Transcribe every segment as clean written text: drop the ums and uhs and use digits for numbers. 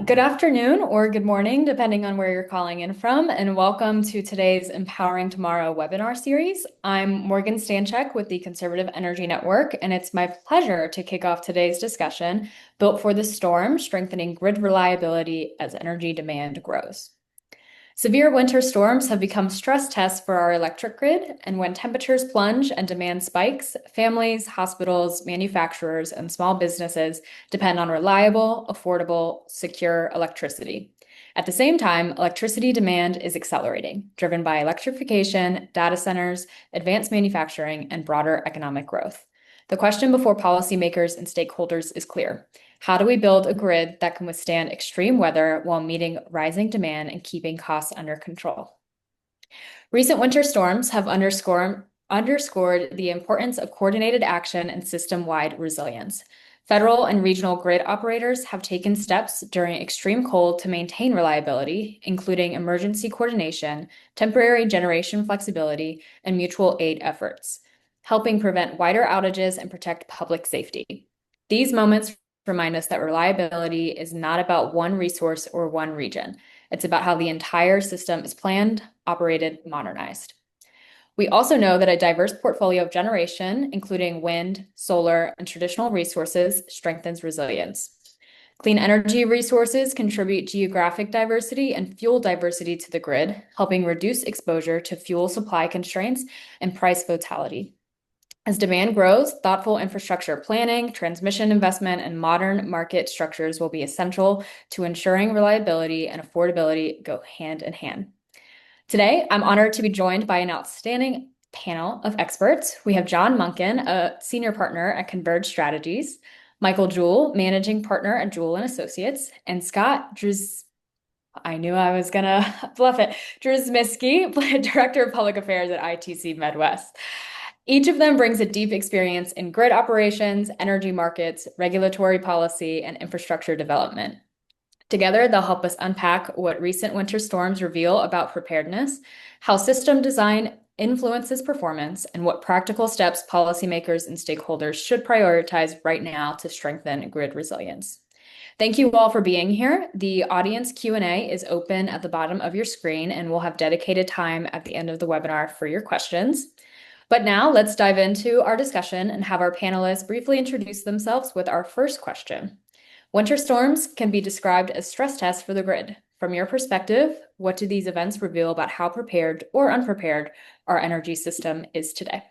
Good afternoon or good morning, depending on where you're calling in from, and welcome to today's Empowering Tomorrow webinar series. I'm Morgan Stanchek with the Conservative Energy Network, and it's my pleasure to kick off today's discussion, Built for the Storm, Strengthening Grid Reliability as Energy Demand Grows. Severe winter storms have become stress tests for our electric grid, and when temperatures plunge and demand spikes, families, hospitals, manufacturers, and small businesses depend on reliable, affordable, secure electricity. At the same time, electricity demand is accelerating, driven by electrification, data centers, advanced manufacturing, and broader economic growth. The question before policymakers and stakeholders is clear. How do we build a grid that can withstand extreme weather while meeting rising demand and keeping costs under control? Recent winter storms have underscored the importance of coordinated action and system-wide resilience. Federal and regional grid operators have taken steps during extreme cold to maintain reliability, including emergency coordination, temporary generation flexibility, and mutual aid efforts, helping prevent wider outages and protect public safety. These moments remind us that reliability is not about one resource or one region. It's about how the entire system is planned, operated, modernized. We also know that a diverse portfolio of generation, including wind, solar, and traditional resources, strengthens resilience. Clean energy resources contribute geographic diversity and fuel diversity to the grid, helping reduce exposure to fuel supply constraints and price volatility. As demand grows, thoughtful infrastructure planning, transmission investment, and modern market structures will be essential to ensuring reliability and affordability go hand in hand. Today, I'm honored to be joined by an outstanding panel of experts. We have John Munkin, a senior partner at Converge Strategies, Michael Jewell, managing partner at Jewell and Associates, and Scott I knew I was gonna bluff it, Druzmisky, Director of Public Affairs at ITC Midwest. Each of them brings a deep experience in grid operations, energy markets, regulatory policy, and infrastructure development. Together, they'll help us unpack what recent winter storms reveal about preparedness, how system design influences performance, and what practical steps policymakers and stakeholders should prioritize right now to strengthen grid resilience. Thank you all for being here. The audience Q&A is open at the bottom of your screen, and we'll have dedicated time at the end of the webinar for your questions. But now let's dive into our discussion and have our panelists briefly introduce themselves with our first question. Winter storms can be described as stress tests for the grid. From your perspective, what do these events reveal about how prepared or unprepared our energy system is today?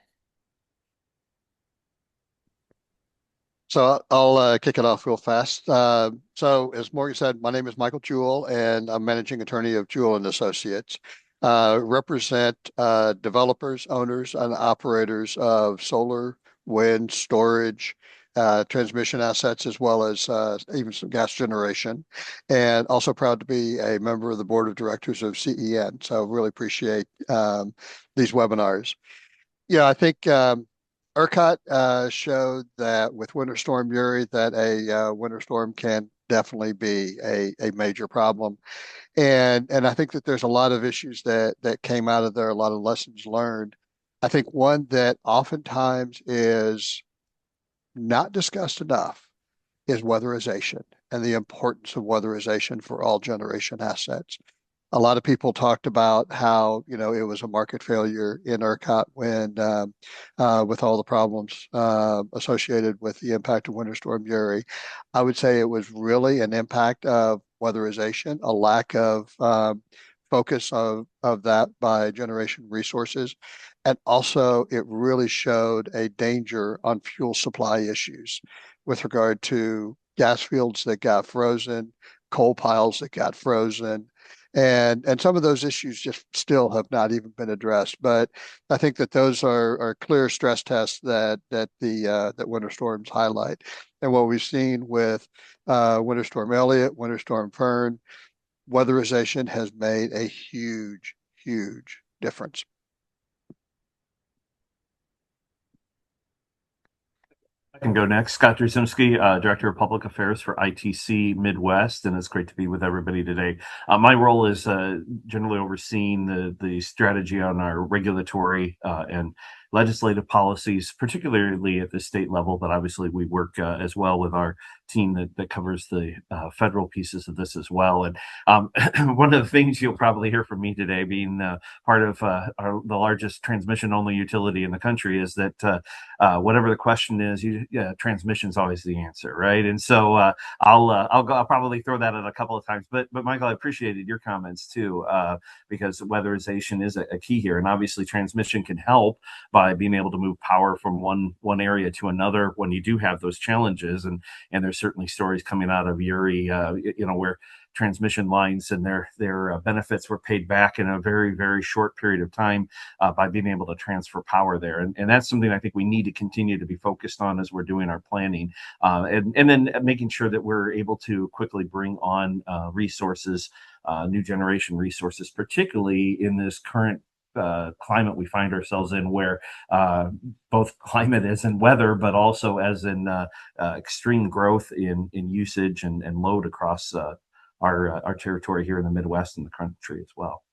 So I'll kick it off real fast. So as Morgan said, my name is Michael Jewell, and I'm managing attorney of Jewell and Associates. Represent developers, owners, and operators of solar, wind, storage, transmission assets, as well as even some gas generation. And also proud to be a member of the board of directors of CEN. So really appreciate these webinars. Yeah, I think ERCOT showed that with Winter Storm Uri that a winter storm can definitely be a major problem. And I think that there's a lot of issues that came out of there, a lot of lessons learned. I think one that oftentimes is not discussed enough is weatherization and the importance of weatherization for all generation assets. A lot of people talked about how, it was a market failure in ERCOT when, with all the problems associated with the impact of Winter Storm Uri. I would say it was really an impact of weatherization, a lack of focus of that by generation resources. And also, it really showed a danger on fuel supply issues with regard to gas fields that got frozen, coal piles that got frozen. And some of those issues just still have not even been addressed. But I think that those are clear stress tests that winter storms highlight. And what we've seen with Winter Storm Elliott, Winter Storm Fern, weatherization has made a huge, huge difference. I can go next. Scott Druzmisky, Director of Public Affairs for ITC Midwest, and it's great to be with everybody today. My role is generally overseeing the strategy on our regulatory and legislative policies, particularly at the state level, but obviously we work as well with our team that covers the federal pieces of this as well. And one of the things you'll probably hear from me today, being part of the largest transmission-only utility in the country, is that whatever the question is, transmission is always the answer, right? And so I'll probably throw that in a couple of times. But Michael, I appreciated your comments too, because weatherization is a key here, and obviously transmission can help by being able to move power from one area to another when you do have those challenges. And there's certainly stories coming out of Uri, where transmission lines and their benefits were paid back in a very, very short period of time by being able to transfer power there. And that's something I think we need to continue to be focused on as we're doing our planning, and then making sure that we're able to quickly bring on resources, new generation resources, particularly in this current climate we find ourselves in, where both climate as in weather, but also as in extreme growth in usage and load across our territory here in the Midwest and the country as well.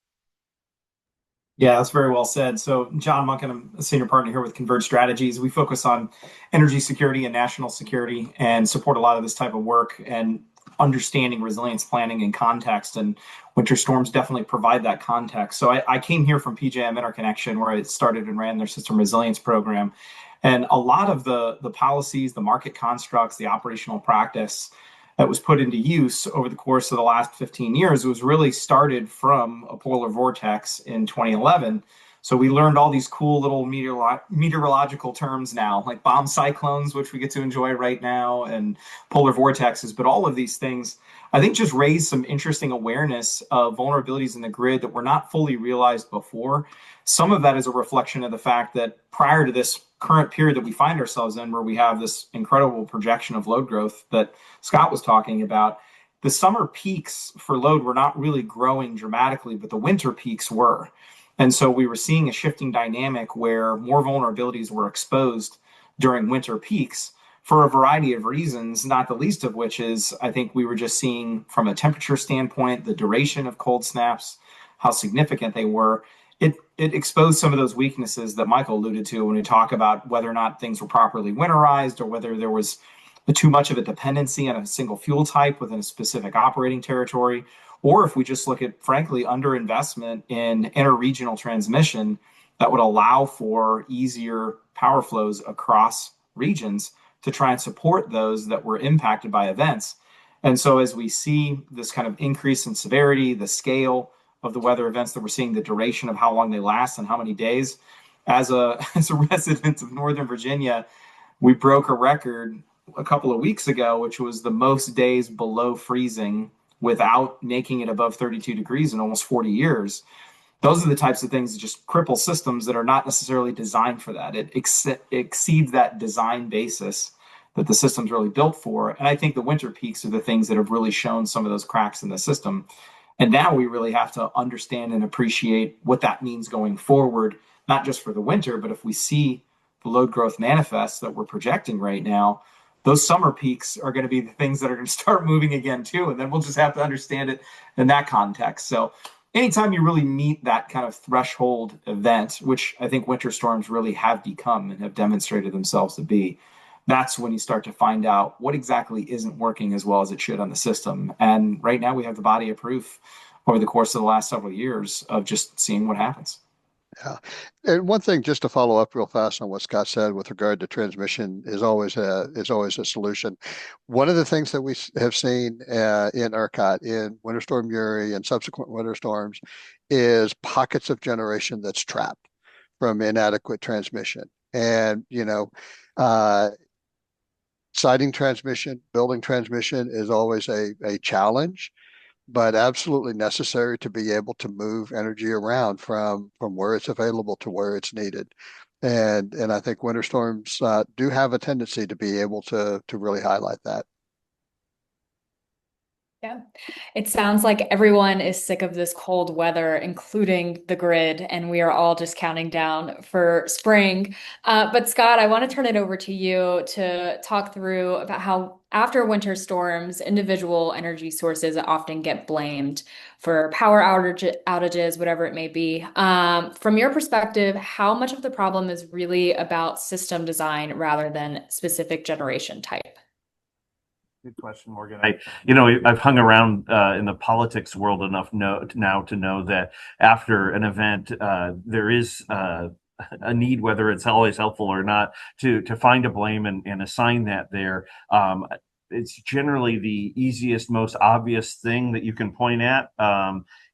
Yeah, that's very well said. So, John Monken, I'm a senior partner here with Converge Strategies. We focus on energy security and national security and support a lot of this type of work and understanding resilience planning and context. And winter storms definitely provide that context. So I came here from PJM Interconnection, where I started and ran their system resilience program. And a lot of the policies, the market constructs, the operational practice that was put into use over the course of the last 15 years was really started from a polar vortex in 2011. So we learned all these cool little meteorological terms now, like bomb cyclones, which we get to enjoy right now, and polar vortexes. But all of these things, I think, just raise some interesting awareness of vulnerabilities in the grid that were not fully realized before. Some of that is a reflection of the fact that prior to this current period that we find ourselves in, where we have this incredible projection of load growth that Scott was talking about, the summer peaks for load were not really growing dramatically, but the winter peaks were. And so we were seeing a shifting dynamic where more vulnerabilities were exposed during winter peaks for a variety of reasons, not the least of which is, I think we were just seeing from a temperature standpoint, the duration of cold snaps, how significant they were. It exposed some of those weaknesses that Michael alluded to when we talk about whether or not things were properly winterized, or whether there was too much of a dependency on a single fuel type within a specific operating territory, or if we just look at, frankly, underinvestment in interregional transmission that would allow for easier power flows across regions to try and support those that were impacted by events. And so as we see this kind of increase in severity, the scale of the weather events that we're seeing, the duration of how long they last and how many days, as a resident of Northern Virginia, we broke a record a couple of weeks ago, which was the most days below freezing without making it above 32 degrees in almost 40 years. Those are the types of things that just cripple systems that are not necessarily designed for that. It exceeds that design basis that the system's really built for. And I think the winter peaks are the things that have really shown some of those cracks in the system. And now we really have to understand and appreciate what that means going forward, not just for the winter, but if we see the load growth manifest that we're projecting right now, those summer peaks are going to be the things that are going to start moving again too. And then we'll just have to understand it in that context. So anytime you really meet that kind of threshold event, which I think winter storms really have become and have demonstrated themselves to be, that's when you start to find out what exactly isn't working as well as it should on the system. And right now we have the body of proof over the course of the last several years of just seeing what happens. Yeah. And one thing, just to follow up real fast on what Scott said with regard to transmission, is always a solution. One of the things that we have seen in ERCOT, in Winter Storm Uri and subsequent winter storms, is pockets of generation that's trapped from inadequate transmission. And, siting transmission, building transmission is always a challenge, but absolutely necessary to be able to move energy around from where it's available to where it's needed. And I think winter storms do have a tendency to be able to really highlight that. Yeah, it sounds like everyone is sick of this cold weather, including the grid, and we are all just counting down for spring. But Scott, I want to turn it over to you to talk through about how after winter storms, individual energy sources often get blamed for power outages, whatever it may be. From your perspective, how much of the problem is really about system design rather than specific generation type? Good question, Morgan. I've hung around in the politics world enough now to know that after an event, there is a need, whether it's always helpful or not, to find a blame and assign that there. It's generally the easiest, most obvious thing that you can point at.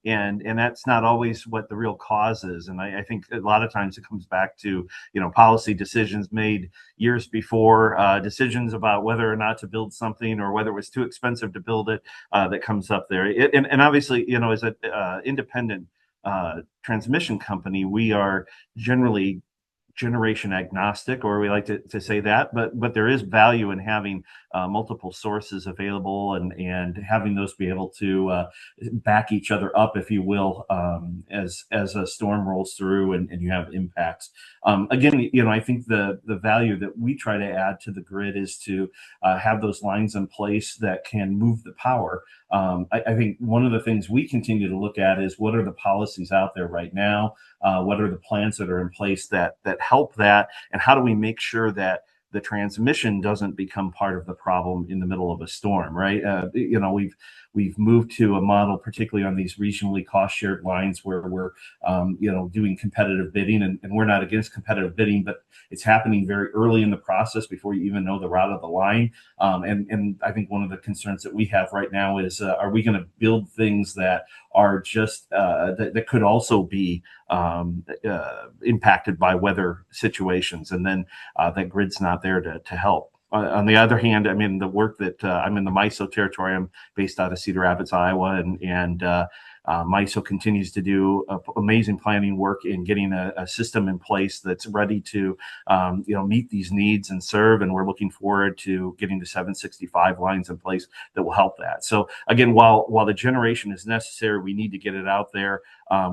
And that's not always what the real cause is. And I think a lot of times it comes back to, policy decisions made years before, decisions about whether or not to build something or whether it was too expensive to build it, that comes up there. And obviously, as an independent transmission company, we are generally generation agnostic, or we like to say that, but there is value in having multiple sources available and having those be able to back each other up, if you will, as a storm rolls through and you have impacts. Again, I think the value that we try to add to the grid is to have those lines in place that can move the power. I think one of the things we continue to look at is what are the policies out there right now? What are the plans that are in place that help that? And how do we make sure that the transmission doesn't become part of the problem in the middle of a storm, right? We've moved to a model, particularly on these regionally cost shared lines, where we're doing competitive bidding, and we're not against competitive bidding, but it's happening very early in the process before you even know the route of the line. And I think one of the concerns that we have right now is, are we going to build things that are just that could also be impacted by weather situations, and then that grid's not there to help. On the other hand, I mean, the work that I'm in the MISO territory. I'm based out of Cedar Rapids, Iowa, and MISO continues to do amazing planning work in getting a system in place that's ready to meet these needs and serve. And we're looking forward to getting the 765 lines in place that will help that. So again, while the generation is necessary, we need to get it out there.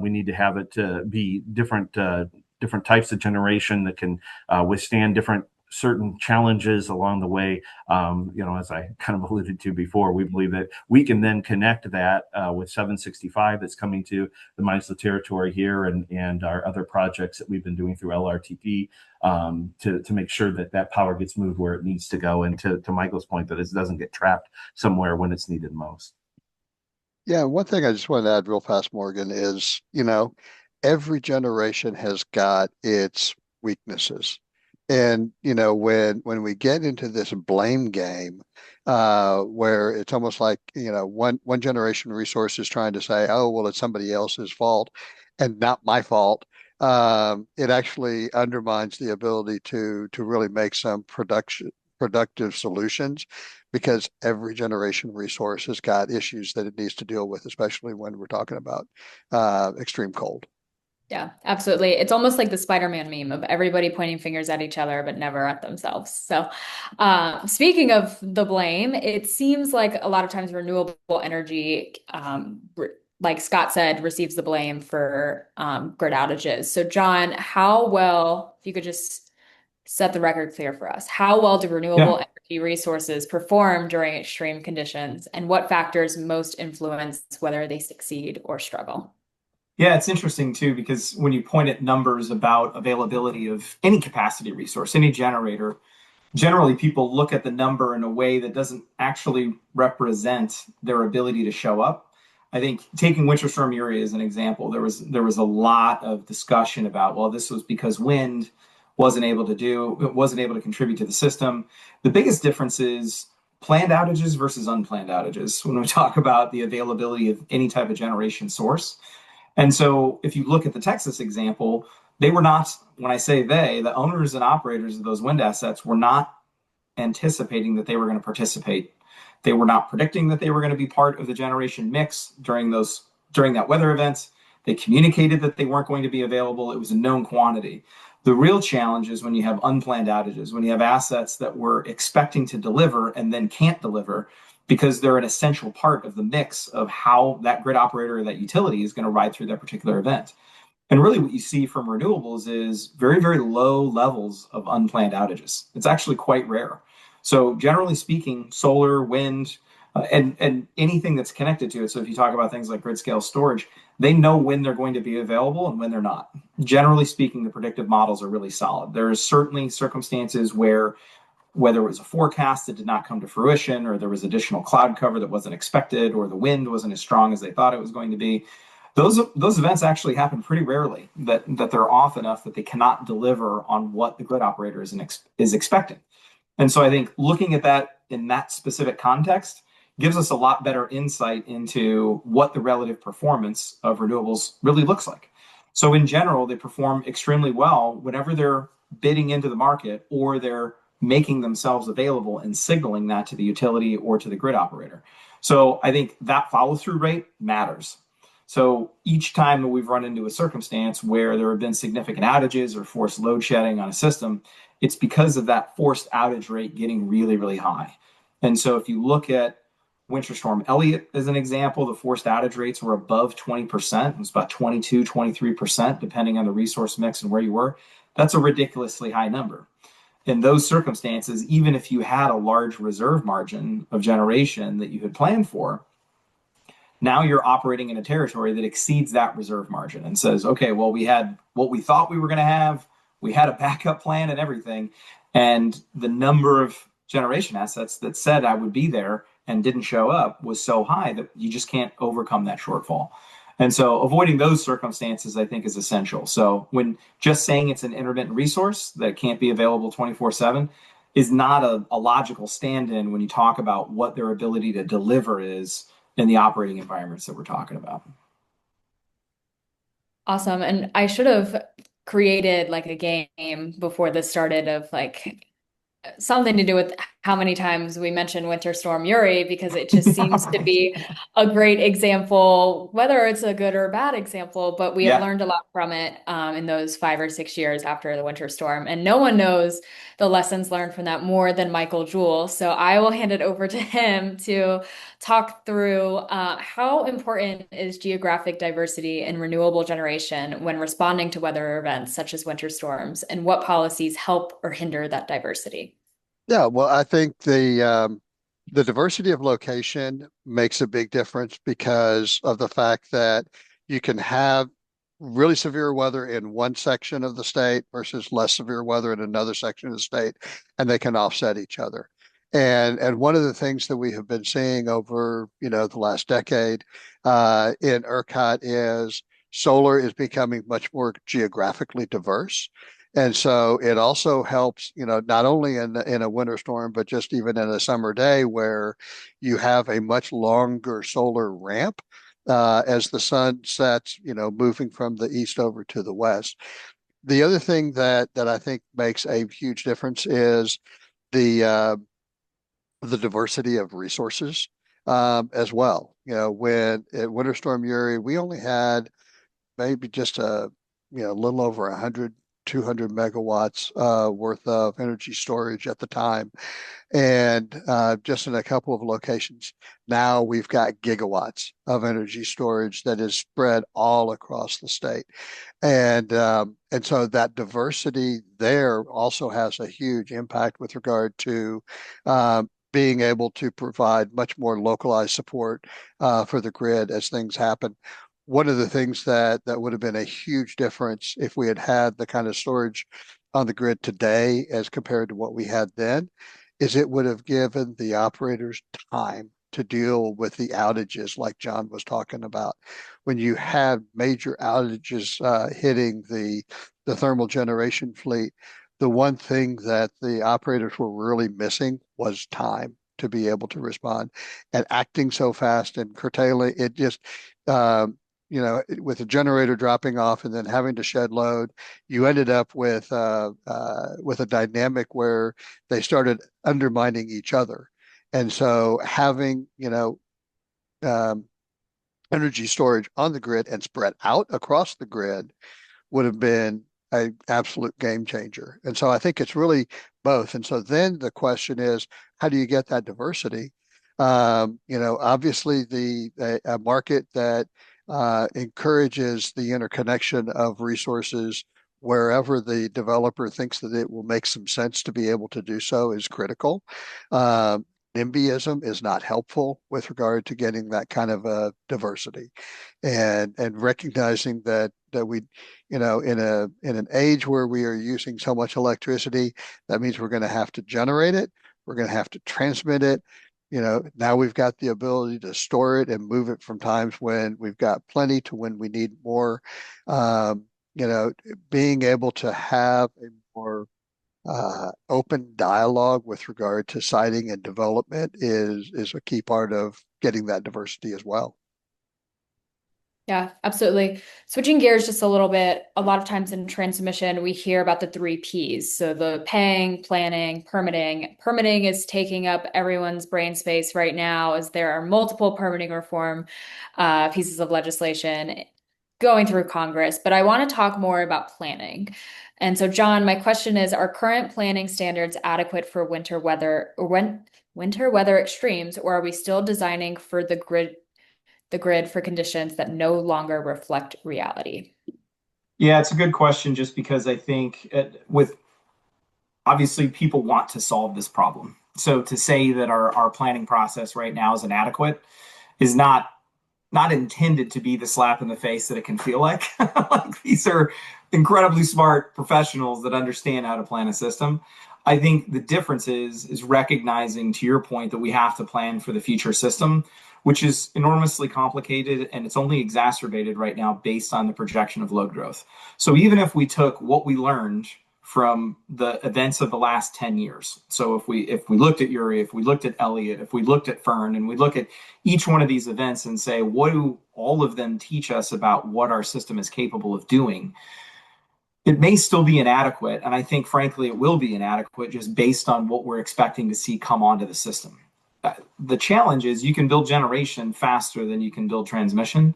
We need to have it be different types of generation that can withstand different certain challenges along the way. As I kind of alluded to before, we believe that we can then connect that with 765 that's coming to the MISO territory here, and our other projects that we've been doing through LRTP to make sure that power gets moved where it needs to go, and to Michael's point, that it doesn't get trapped somewhere when it's needed most. Yeah, one thing I just wanted to add real fast, Morgan, is, every generation has got its weaknesses. And, when we get into this blame game, where it's almost like, one generation resource is trying to say, oh, well, it's somebody else's fault and not my fault. It actually undermines the ability to really make some productive solutions, because every generation resource has got issues that it needs to deal with, especially when we're talking about extreme cold. Yeah, absolutely. It's almost like the Spider-Man meme of everybody pointing fingers at each other, but never at themselves. So, speaking of the blame, it seems like a lot of times renewable energy, like Scott said, receives the blame for grid outages. So, John, if you could just set the record clear for us, how well do renewable energy resources perform during extreme conditions, and what factors most influence whether they succeed or struggle? Yeah, it's interesting too, because when you point at numbers about availability of any capacity resource, any generator, generally people look at the number in a way that doesn't actually represent their ability to show up. I think taking Winter Storm Uri as an example, there was a lot of discussion about, well, this was because wind wasn't able to contribute to the system. The biggest difference is planned outages versus unplanned outages when we talk about the availability of any type of generation source. And so if you look at the Texas example, they were not, when I say the owners and operators of those wind assets were not anticipating that they were going to participate. They were not predicting that they were going to be part of the generation mix during that weather event. They communicated that they weren't going to be available. It was a known quantity. The real challenge is when you have unplanned outages, when you have assets that were expecting to deliver and then can't deliver, because they're an essential part of the mix of how that grid operator or that utility is going to ride through that particular event. And really what you see from renewables is very, very low levels of unplanned outages. It's actually quite rare. So generally speaking, solar, wind, and anything that's connected to it. So if you talk about things like grid scale storage, they know when they're going to be available and when they're not. Generally speaking, the predictive models are really solid. There are certainly circumstances where whether it was a forecast that did not come to fruition, or there was additional cloud cover that wasn't expected, or the wind wasn't as strong as they thought it was going to be. Those events actually happen pretty rarely, that they're off enough that they cannot deliver on what the grid operator is expecting. And so I think looking at that in that specific context gives us a lot better insight into what the relative performance of renewables really looks like. So in general, they perform extremely well whenever they're bidding into the market or they're making themselves available and signaling that to the utility or to the grid operator. So I think that follow through rate matters. So each time that we've run into a circumstance where there have been significant outages or forced load shedding on a system, it's because of that forced outage rate getting really, really high. And so if you look at Winter Storm Elliott as an example, the forced outage rates were above 20%. It was about 22, 23%, depending on the resource mix and where you were. That's a ridiculously high number. In those circumstances, even if you had a large reserve margin of generation that you had planned for, now you're operating in a territory that exceeds that reserve margin and says, okay, well, we had what we thought we were going to have. We had a backup plan and everything. And the number of generation assets that said I would be there and didn't show up was so high that you just can't overcome that shortfall. And so avoiding those circumstances, I think, is essential. So when just saying it's an intermittent resource that can't be available 24/7 is not a logical stand-in when you talk about what their ability to deliver is in the operating environments that we're talking about. Awesome. And I should have created like a game before this started of like something to do with how many times we mention Winter Storm Uri, because it just seems to be a great example, whether it's a good or bad example, but we have learned a lot from it in those 5 or 6 years after the winter storm. And no one knows the lessons learned from that more than Michael Jewell. So I will hand it over to him to talk through how important is geographic diversity and renewable generation when responding to weather events such as winter storms, and what policies help or hinder that diversity. Yeah, well, I think the diversity of location makes a big difference because of the fact that you can have really severe weather in one section of the state versus less severe weather in another section of the state, and they can offset each other. And one of the things that we have been seeing over, the last decade in ERCOT is solar is becoming much more geographically diverse. And so it also helps, not only in a winter storm, but just even in a summer day where you have a much longer solar ramp as the sun sets, moving from the east over to the west. The other thing that I think makes a huge difference is the diversity of resources as well. When at Winter Storm Uri, we only had maybe just a little over 100 200 megawatts worth of energy storage at the time, and just in a couple of locations now we've got gigawatts of energy storage that is spread all across the state, and so that diversity there also has a huge impact with regard to being able to provide much more localized support for the grid as things happen. One of the things that would have been a huge difference if we had had the kind of storage on the grid today as compared to what we had then is it would have given the operators time to deal with the outages like John was talking about. When you had major outages hitting the thermal generation fleet, the one thing that the operators were really missing was time to be able to respond, and acting so fast and curtailing it just with a generator dropping off and then having to shed load, you ended up with a dynamic where they started undermining each other. And so having energy storage on the grid and spread out across the grid would have been an absolute game changer. And so I think it's really both. And so then the question is, how do you get that diversity? Obviously a market that encourages the interconnection of resources wherever the developer thinks that it will make some sense to be able to do so is critical. NIMBYism is not helpful with regard to getting that kind of diversity, and recognizing that we, in an age where we are using so much electricity, that means we're going to have to generate it, we're going to have to transmit it. Now we've got the ability to store it and move it from times when we've got plenty to when we need more. Um, Being able to have a more open dialogue with regard to siting and development is a key part of getting that diversity as well. Yeah, absolutely. Switching gears just a little bit, a lot of times in transmission, we hear about the three Ps. So the paying, planning, permitting. Permitting is taking up everyone's brain space right now as there are multiple permitting reform pieces of legislation going through Congress. But I want to talk more about planning. And so, John, my question is, are current planning standards adequate for winter weather or winter weather extremes, or are we still designing for the grid for conditions that no longer reflect reality? Yeah, it's a good question just because I think with obviously people want to solve this problem. So to say that our planning process right now is inadequate is not intended to be the slap in the face that it can feel like. Like these are incredibly smart professionals that understand how to plan a system. I think the difference is recognizing, to your point, that we have to plan for the future system, which is enormously complicated, and it's only exacerbated right now based on the projection of load growth. So even if we took what we learned from the events of the last 10 years. So if we looked at Uri, if we looked at Elliott, if we looked at Fern, and we look at each one of these events and say, what do all of them teach us about what our system is capable of doing? It may still be inadequate, and I think frankly it will be inadequate just based on what we're expecting to see come onto the system. The challenge is you can build generation faster than you can build transmission,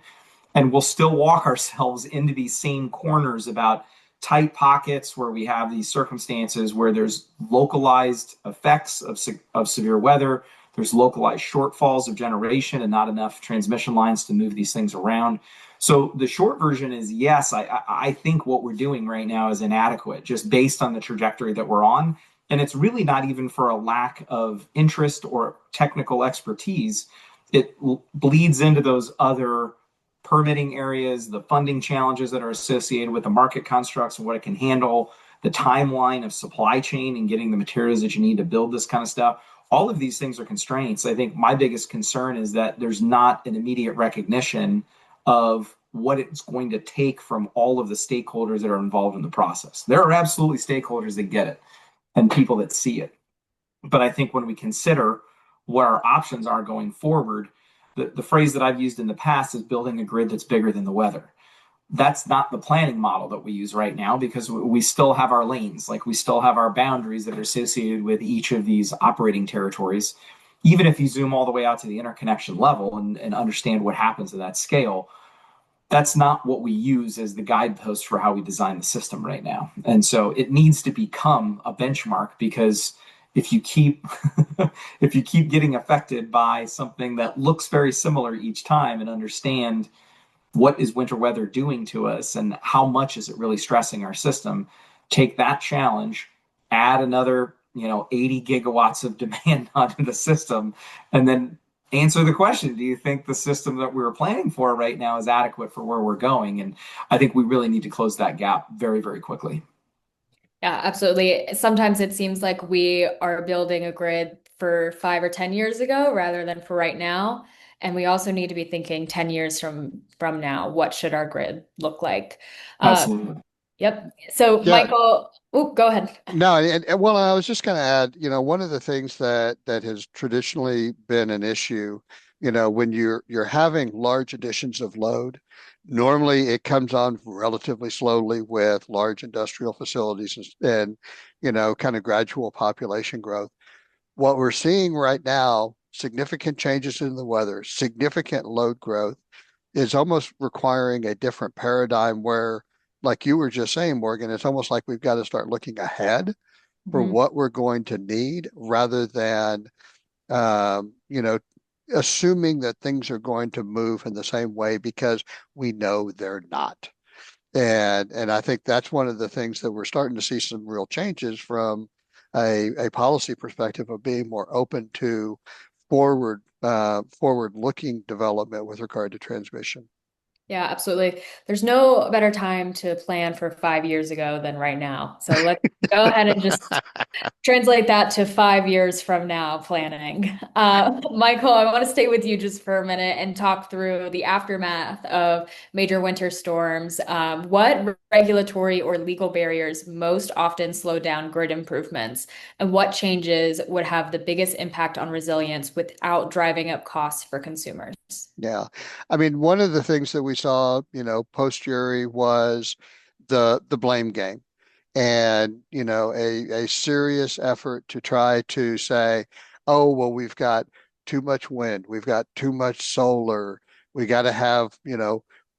and we'll still walk ourselves into these same corners about tight pockets where we have these circumstances where there's localized effects of severe weather, there's localized shortfalls of generation and not enough transmission lines to move these things around. So the short version is yes, I think what we're doing right now is inadequate just based on the trajectory that we're on. And it's really not even for a lack of interest or technical expertise. It bleeds into those other permitting areas, the funding challenges that are associated with the market constructs and what it can handle, the timeline of supply chain and getting the materials that you need to build this kind of stuff. All of these things are constraints. I think my biggest concern is that there's not an immediate recognition of what it's going to take from all of the stakeholders that are involved in the process. There are absolutely stakeholders that get it and people that see it. But I think when we consider what our options are going forward, the phrase that I've used in the past is building a grid that's bigger than the weather. That's not the planning model that we use right now because we still have our lanes, like we still have our boundaries that are associated with each of these operating territories. Even if you zoom all the way out to the interconnection level and understand what happens at that scale, that's not what we use as the guidepost for how we design the system right now. And so it needs to become a benchmark because if you keep if you keep getting affected by something that looks very similar each time and understand what is winter weather doing to us and how much is it really stressing our system, take that challenge, add another 80 gigawatts of demand onto the system, and then answer the question, do you think the system that we're planning for right now is adequate for where we're going? And I think we really need to close that gap very, very quickly. Yeah, absolutely. Sometimes it seems like we are building a grid for 5 or 10 years ago rather than for right now. And we also need to be thinking 10 years from now, what should our grid look like? Absolutely. Yep. So Yeah. Michael, go ahead. No, and well, I was just going to add, one of the things that has traditionally been an issue, when you're having large additions of load, normally it comes on relatively slowly with large industrial facilities and kind of gradual population growth. What we're seeing right now, significant changes in the weather, significant load growth, is almost requiring a different paradigm where, like you were just saying, Morgan, it's almost like we've got to start looking ahead for Mhm. what we're going to need rather than, um, you know, assuming that things are going to move in the same way because we know they're not. And I think that's one of the things that we're starting to see some real changes from a policy perspective of being more open to forward-looking development with regard to transmission. Yeah, absolutely. There's no better time to plan for 5 years ago than right now. So let's go ahead and just translate that to 5 years from now planning. Michael, I want to stay with you just for a minute and talk through the aftermath of major winter storms. What regulatory or legal barriers most often slow down grid improvements, and what changes would have the biggest impact on resilience without driving up costs for consumers? Yeah. I mean, one of the things that we saw, post Uri was the blame game and, a serious effort to try to say, oh, well, we've got too much wind, we've got too much solar, we got to have,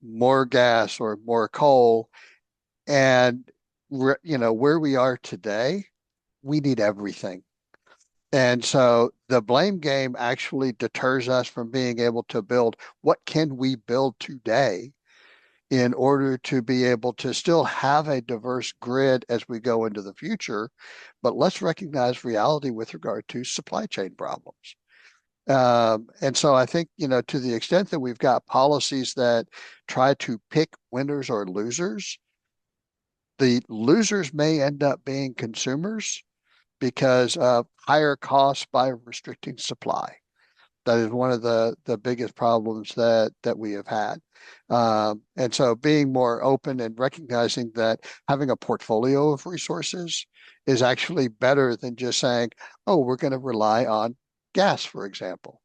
more gas or more coal. And, where we are today, we need everything. And so the blame game actually deters us from being able to build what can we build today in order to be able to still have a diverse grid as we go into the future. But let's recognize reality with regard to supply chain problems. And so I think, to the extent that we've got policies that try to pick winners or losers, the losers may end up being consumers because of higher costs by restricting supply. That is one of the biggest problems that we have had. And so being more open and recognizing that having a portfolio of resources is actually better than just saying, oh, we're going to rely on gas, for example,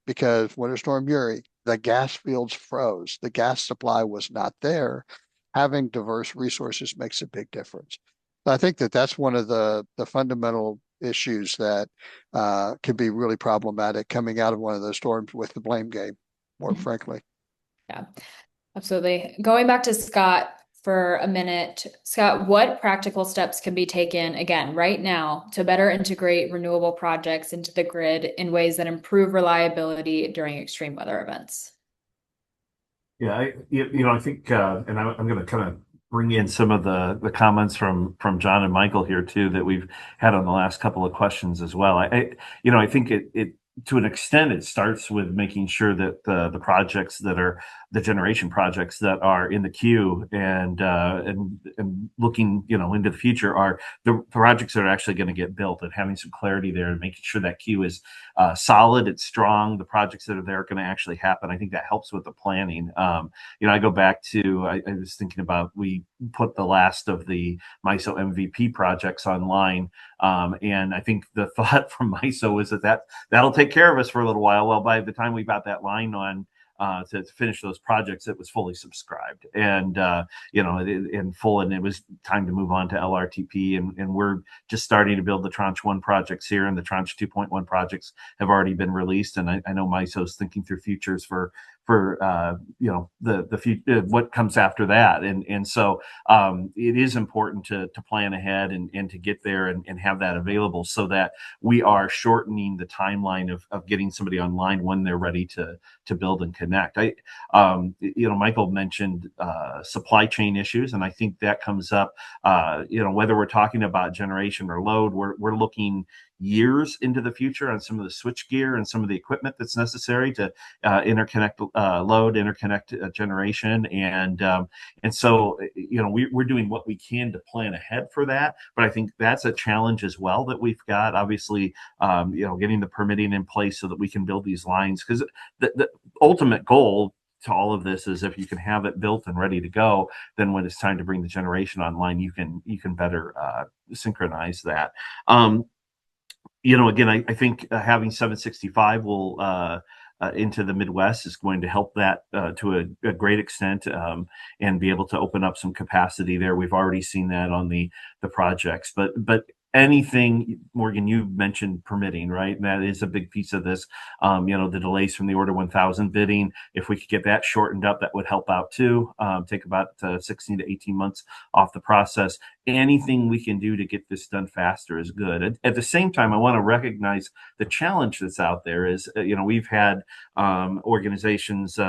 because Winter Storm Uri, the gas fields froze. The gas supply was not there. Having diverse resources makes a big difference. I think that that's one of the fundamental issues that can be really problematic coming out of one of those storms with the blame game, more frankly. Yeah, absolutely. Going back to Scott for a minute, Scott, what practical steps can be taken again right now to better integrate renewable projects into the grid in ways that improve reliability during extreme weather events? Yeah, I think, and I'm going to kind of bring in some of the comments from John and Michael here too that we've had on the last couple of questions as well. I think it to an extent it starts with making sure that the projects that are the generation projects that are in the queue and looking into the future are the projects that are actually going to get built, and having some clarity there and making sure that queue is solid, it's strong. The projects that are there are going to actually happen. I think that helps with the planning. I go back to I was thinking about we put the last of the MISO MVP projects online, and I think the thought from MISO is that'll take care of us for a little while. Well, by the time we got that line on to finish those projects, it was fully subscribed and in full, and it was time to move on to LRTP, and we're just starting to build the Tranche 1 projects here, and the Tranche 2.1 projects have already been released, and I know MISO's thinking through futures for the future, what comes after that, and so it is important to plan ahead and to get there and have that available so that we are shortening the timeline of getting somebody online when they're ready to build and connect. Michael mentioned supply chain issues, and I think that comes up. Whether we're talking about generation or load, we're looking years into the future on some of the switch gear and some of the equipment that's necessary to interconnect load, interconnect generation, and so we're doing what we can to plan ahead for that. But I think that's a challenge as well that we've got. Obviously, getting the permitting in place so that we can build these lines, because the ultimate goal to all of this is if you can have it built and ready to go, then when it's time to bring the generation online, you can better synchronize that. Again, I think having 765 will into the Midwest is going to help that to a great extent, and be able to open up some capacity there. We've already seen that on the projects, but anything, Morgan, you mentioned permitting, right? And that is a big piece of this. The delays from the Order 1000 bidding, if we could get that shortened up, that would help out too. Take about 16 to 18 months off the process. Anything we can do to get this done faster is good. At the same time, I want to recognize the challenge that's out there is, we've had organizations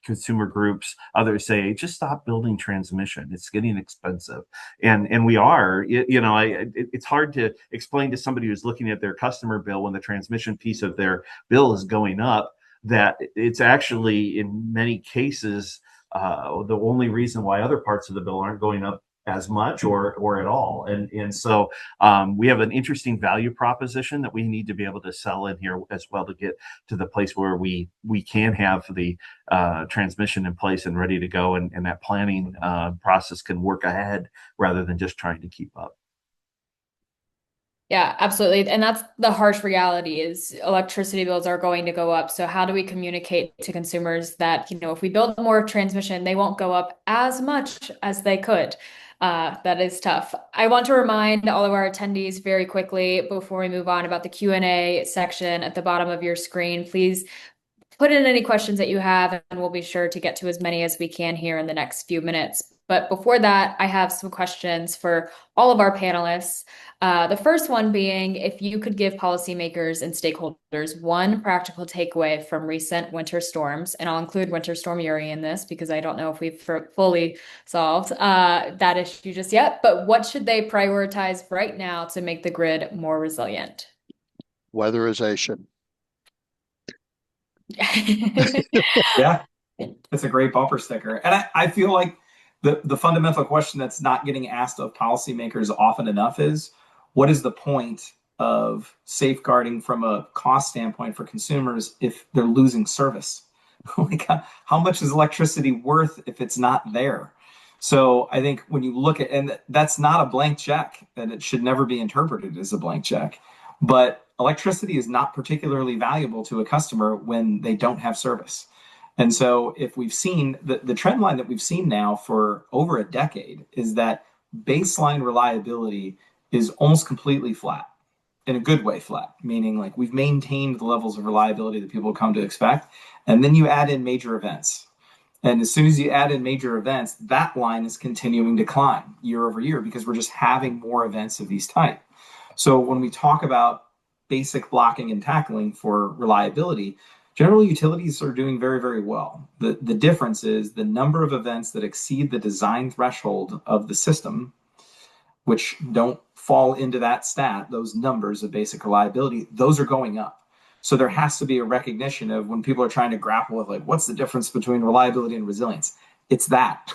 consumer groups, others say, just stop building transmission. It's getting expensive. And we are, it's hard to explain to somebody who's looking at their customer bill when the transmission piece of their bill is going up, that it's actually in many cases the only reason why other parts of the bill aren't going up as much or at all. And so we have an interesting value proposition that we need to be able to sell in here as well, to get to the place where we can have the transmission in place and ready to go, and that planning process can work ahead rather than just trying to keep up. Yeah, absolutely. And that's the harsh reality, is electricity bills are going to go up. So how do we communicate to consumers that, if we build more transmission, they won't go up as much as they could? That is tough. I want to remind all of our attendees very quickly before we move on about the Q&A section at the bottom of your screen. Please put in any questions that you have, and we'll be sure to get to as many as we can here in the next few minutes. But before that, I have some questions for all of our panelists. The first one being, if you could give policymakers and stakeholders one practical takeaway from recent winter storms, and I'll include Winter Storm Uri in this because I don't know if we've fully solved that issue just yet, but what should they prioritize right now to make the grid more resilient? Weatherization. Yeah, it's a great bumper sticker. And I feel like the fundamental question that's not getting asked of policymakers often enough is, what is the point of safeguarding from a cost standpoint for consumers if they're losing service? Like, how much is electricity worth if it's not there? So I think when you look at, and that's not a blank check, and it should never be interpreted as a blank check, but electricity is not particularly valuable to a customer when they don't have service. And so if we've seen the trend line that we've seen now for over a decade is that baseline reliability is almost completely flat, in a good way flat, meaning like we've maintained the levels of reliability that people come to expect. And then you add in major events. And as soon as you add in major events, that line is continuing to climb year over year because we're just having more events of these type. So when we talk about basic blocking and tackling for reliability, general utilities are doing very, very well. The difference is the number of events that exceed the design threshold of the system, which don't fall into that stat, those numbers of basic reliability, those are going up. So there has to be a recognition of, when people are trying to grapple with, like, what's the difference between reliability and resilience? It's that.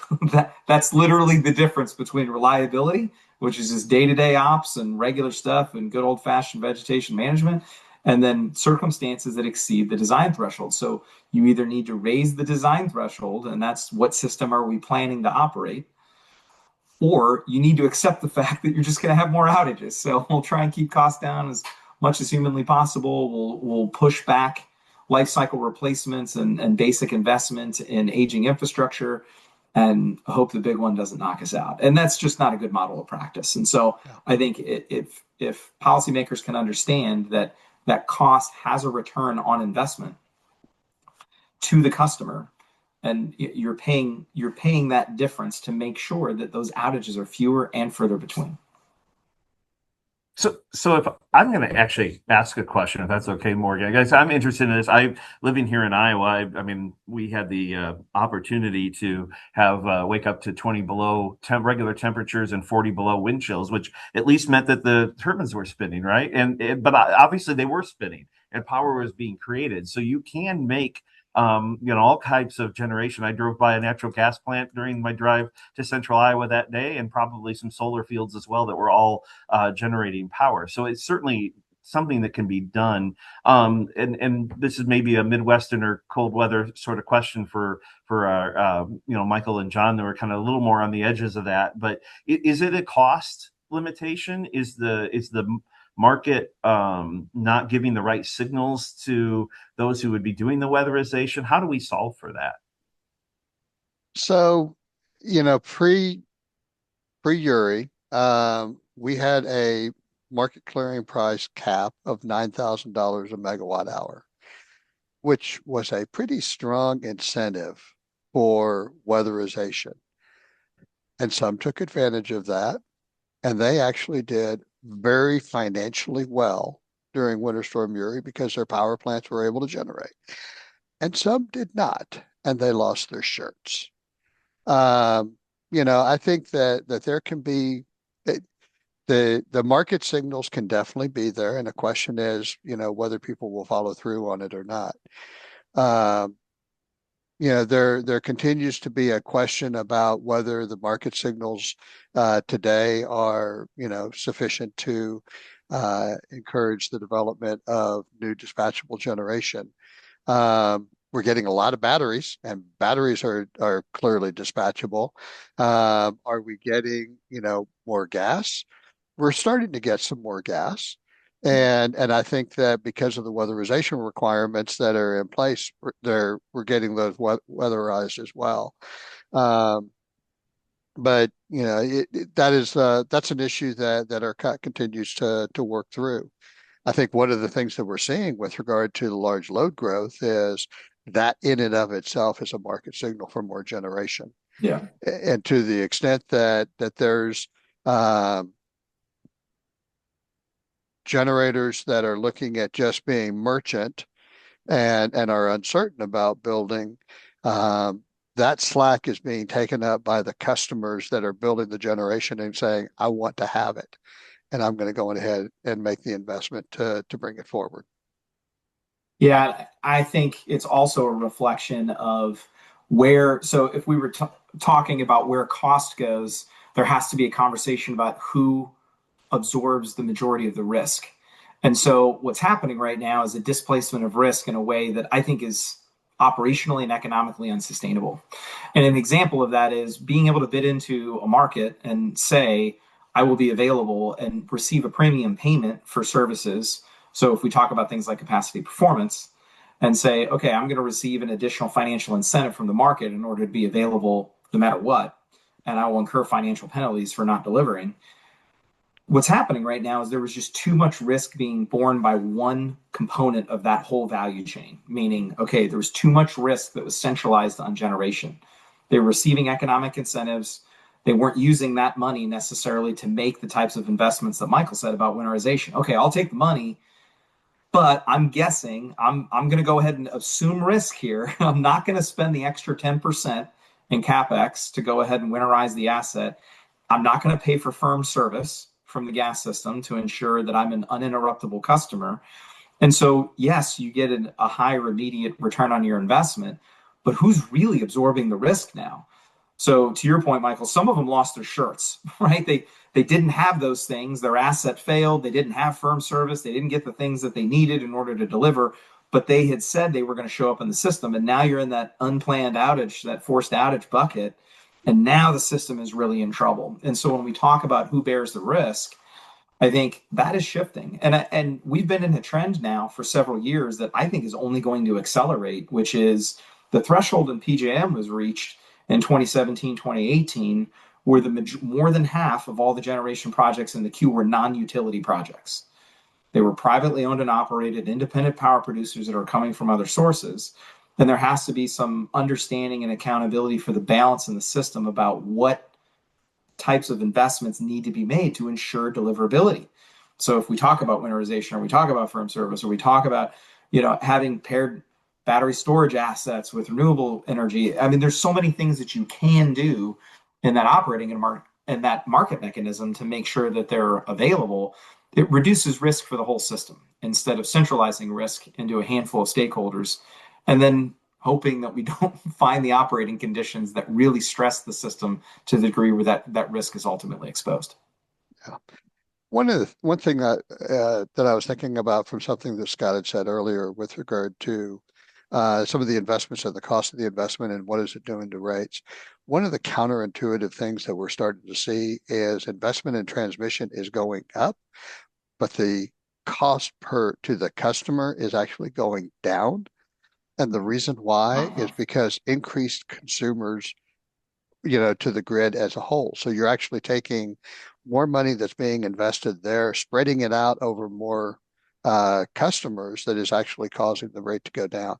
That's literally the difference between reliability, which is just day-to-day ops and regular stuff and good old-fashioned vegetation management, and then circumstances that exceed the design threshold. So you either need to raise the design threshold, and that's what system are we planning to operate, or you need to accept the fact that you're just going to have more outages. So we'll try and keep costs down as much as humanly possible. We'll push back life cycle replacements and basic investment in aging infrastructure, and hope the big one doesn't knock us out. And that's just not a good model of practice. And so I think if policymakers can understand that cost has a return on investment to the customer, and you're paying that difference to make sure that those outages are fewer and further between. So if I'm going to actually ask a question, if that's okay, Morgan, guys, I'm interested in this. I'm living here in Iowa. I mean, we had the opportunity to have wake up to 20 below regular temperatures and 40 below wind chills, which at least meant that the turbines were spinning, right? But obviously they were spinning and power was being created. So you can make all types of generation. I drove by a natural gas plant during my drive to central Iowa that day, and probably some solar fields as well that were all generating power. So it's certainly something that can be done. And this is maybe a Midwestern or cold weather sort of question for Michael and John, that were kind of a little more on the edges of that. But is it a cost limitation? Is the market not giving the right signals to those who would be doing the weatherization? How do we solve for that? So, pre Uri, we had a market clearing price cap of $9,000 a megawatt hour, which was a pretty strong incentive for weatherization. And some took advantage of that, and they actually did very financially well during Winter Storm Uri because their power plants were able to generate. And some did not. and they lost their shirts. I think that there can be the market signals can definitely be there, and the question is, whether people will follow through on it or not. Um, there continues to be a question about whether the market signals today are, sufficient to encourage the development of new dispatchable generation. We're getting a lot of batteries, and batteries are clearly dispatchable. Are we getting, more gas? We're starting to get some more gas. And I think that because of the weatherization requirements that are in place, we're getting those weatherized as well. Um, but that's an issue that ERCOT continues to work through. I think one of the things that we're seeing with regard to the large load growth is that in and of itself is a market signal for more generation. Yeah. And to the extent that there's um, generators that are looking at just being merchant and are uncertain about building, that slack is being taken up by the customers that are building the generation and saying, I want to have it, and I'm going to go ahead and make the investment to bring it forward. Yeah, I think it's also a reflection of so if we were talking about where cost goes, there has to be a conversation about who absorbs the majority of the risk. And so what's happening right now is a displacement of risk in a way that I think is operationally and economically unsustainable. And an example of that is being able to bid into a market and say, I will be available and receive a premium payment for services. So if we talk about things like capacity performance and say, okay, I'm going to receive an additional financial incentive from the market in order to be available no matter what, and I will incur financial penalties for not delivering. What's happening right now is there was just too much risk being borne by one component of that whole value chain, meaning, okay, there was too much risk that was centralized on generation. They were receiving economic incentives. They weren't using that money necessarily to make the types of investments that Michael said about winterization. Okay, I'll take the money, but I'm guessing I'm going to go ahead and assume risk here. I'm not going to spend the extra 10% in CapEx to go ahead and winterize the asset. I'm not going to pay for firm service from the gas system to ensure that I'm an uninterruptible customer. And so, yes, you get a higher immediate return on your investment, but who's really absorbing the risk now? So to your point, Michael, some of them lost their shirts, right? They didn't have those things. Their asset failed. They didn't have firm service. They didn't get the things that they needed in order to deliver, but they had said they were going to show up in the system. And now you're in that unplanned outage, that forced outage bucket. And now the system is really in trouble. And so when we talk about who bears the risk, I think that is shifting. And we've been in a trend now for several years that I think is only going to accelerate, which is the threshold in PJM was reached in 2017, 2018, where more than half of all the generation projects in the queue were non-utility projects. They were privately owned and operated independent power producers that are coming from other sources. And there has to be some understanding and accountability for the balance in the system about what types of investments need to be made to ensure deliverability. So if we talk about winterization, or we talk about firm service, or we talk about, having paired battery storage assets with renewable energy, I mean, there's so many things that you can do in that operating and that market mechanism to make sure that they're available. It reduces risk for the whole system instead of centralizing risk into a handful of stakeholders and then hoping that we don't find the operating conditions that really stress the system to the degree where that risk is ultimately exposed. Yeah. One thing that I was thinking about from something that Scott had said earlier with regard to some of the investments and the cost of the investment and what is it doing to rates. One of the counterintuitive things that we're starting to see is investment in transmission is going up, but the cost to the customer is actually going down. And the reason why is because increased consumers, to the grid as a whole. So you're actually taking more money that's being invested there, spreading it out over more customers that is actually causing the rate to go down.